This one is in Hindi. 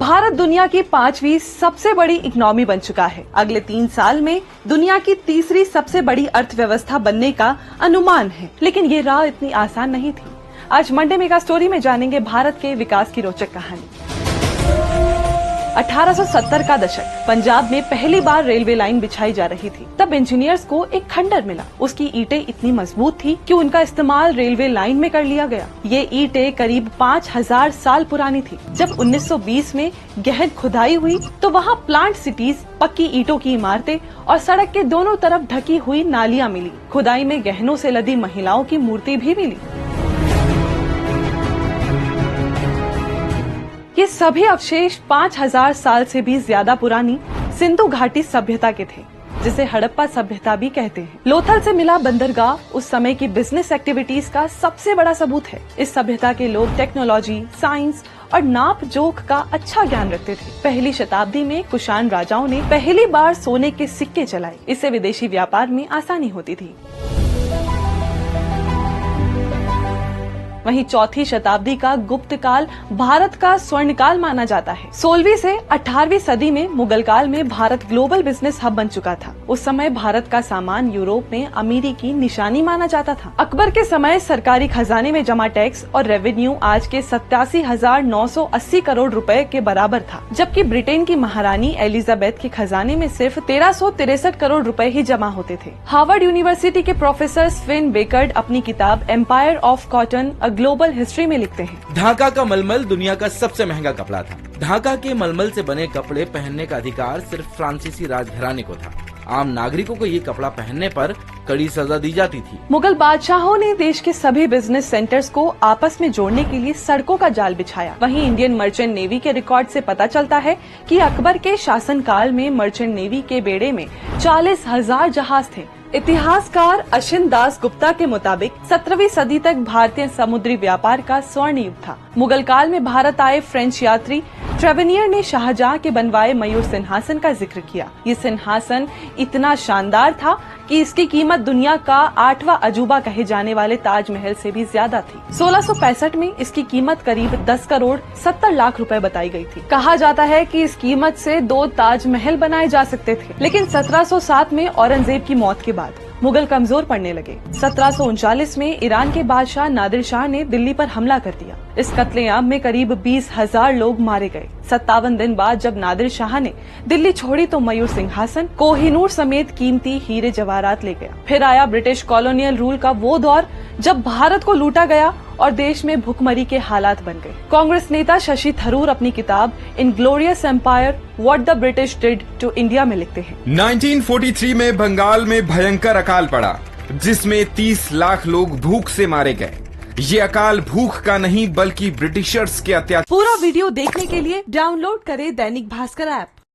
भारत दुनिया की 5वीं सबसे बड़ी इकोनॉमी बन चुका है। अगले 3 साल में दुनिया की तीसरी सबसे बड़ी अर्थव्यवस्था बनने का अनुमान है, लेकिन ये राह इतनी आसान नहीं थी। आज मंडे मेगा स्टोरी में जानेंगे भारत के विकास की रोचक कहानी। 1870 का दशक, पंजाब में पहली बार रेलवे लाइन बिछाई जा रही थी। तब इंजीनियर्स को एक खंडर मिला। उसकी ईंटें इतनी मजबूत थी कि उनका इस्तेमाल रेलवे लाइन में कर लिया गया। ये ईंटें करीब 5000 साल पुरानी थी। जब 1920 में गहन खुदाई हुई तो वहाँ प्लांट सिटीज, पक्की ईंटों की इमारतें और सड़क के दोनों तरफ ढकी हुई नालियाँ मिली। खुदाई में गहनों से लदी महिलाओं की मूर्ति भी मिली। ये सभी अवशेष 5000 साल से भी ज्यादा पुरानी सिंधु घाटी सभ्यता के थे, जिसे हड़प्पा सभ्यता भी कहते हैं। लोथल से मिला बंदरगाह उस समय की बिजनेस एक्टिविटीज का सबसे बड़ा सबूत है। इस सभ्यता के लोग टेक्नोलॉजी, साइंस और नाप जोख का अच्छा ज्ञान रखते थे। पहली शताब्दी में कुषाण राजाओं ने पहली बार सोने के सिक्के चलाए। इससे विदेशी व्यापार में आसानी होती थी। वहीं चौथी शताब्दी का गुप्त काल भारत का स्वर्ण काल माना जाता है। 16वीं से 18वीं सदी में मुगल काल में भारत ग्लोबल बिजनेस हब बन चुका था। उस समय भारत का सामान यूरोप में अमीरी की निशानी माना जाता था। अकबर के समय सरकारी खजाने में जमा टैक्स और रेवेन्यू आज के 87,980 करोड़ रुपए के बराबर था, जबकि ब्रिटेन की महारानी एलिजाबेथ के खजाने में सिर्फ 1363 करोड़ रुपए ही जमा होते थे। हार्वर्ड यूनिवर्सिटी के प्रोफेसर स्विन बेकर्ड अपनी किताब Empire of Cotton global history में लिखते हैं, ढाका का मलमल दुनिया का सबसे महंगा कपड़ा था। ढाका के मलमल से बने कपड़े पहनने का अधिकार सिर्फ फ्रांसीसी राजघराने को था। आम नागरिकों को ये कपड़ा पहनने पर कड़ी सजा दी जाती थी। मुगल बादशाहों ने देश के सभी बिजनेस सेंटर्स को आपस में जोड़ने के लिए सड़कों का जाल बिछाया। वहीं इंडियन मर्चेंट नेवी के रिकॉर्ड से पता चलता है कि अकबर के शासनकाल में मर्चेंट नेवी के बेड़े में 40,000 जहाज थे। इतिहासकार अशिन दास गुप्ता के मुताबिक 17वीं सदी तक भारतीय समुद्री व्यापार का स्वर्ण युग था। मुगल काल में भारत आए फ्रेंच यात्री ट्रेवेनियर ने शाहजहां के बनवाए मयूर सिंहासन का जिक्र किया। ये सिंहासन इतना शानदार था कि इसकी कीमत दुनिया का 8वां अजूबा कहे जाने वाले ताजमहल से भी ज्यादा थी। 1665 में इसकी कीमत करीब 10 करोड़ 70 लाख रुपए बताई गई थी। कहा जाता है कि इस कीमत से 2 ताजमहल बनाए जा सकते थे, लेकिन 1707 में औरंगजेब की मौत के बाद मुगल कमजोर पड़ने लगे। 1739 में ईरान के बादशाह नादिर शाह ने दिल्ली पर हमला कर दिया। इस कत्लेआम में करीब 20,000 लोग मारे गए। 57 दिन बाद जब नादिर शाह ने दिल्ली छोड़ी तो मयूर सिंहासन कोहिनूर समेत कीमती हीरे जवाहरात ले गया। फिर आया ब्रिटिश कॉलोनियल रूल का वो दौर जब भारत को लूटा गया और देश में भुखमरी के हालात बन गए। कांग्रेस नेता शशि थरूर अपनी किताब inglorious empire what the British did to India में लिखते हैं, 1943 में बंगाल में भयंकर अकाल पड़ा, जिसमें 30 लाख लोग भूख से मारे गए। ये अकाल भूख का नहीं बल्कि ब्रिटिशर्स के अत्याचार। पूरा वीडियो देखने के लिए डाउनलोड करें दैनिक भास्कर ऐप।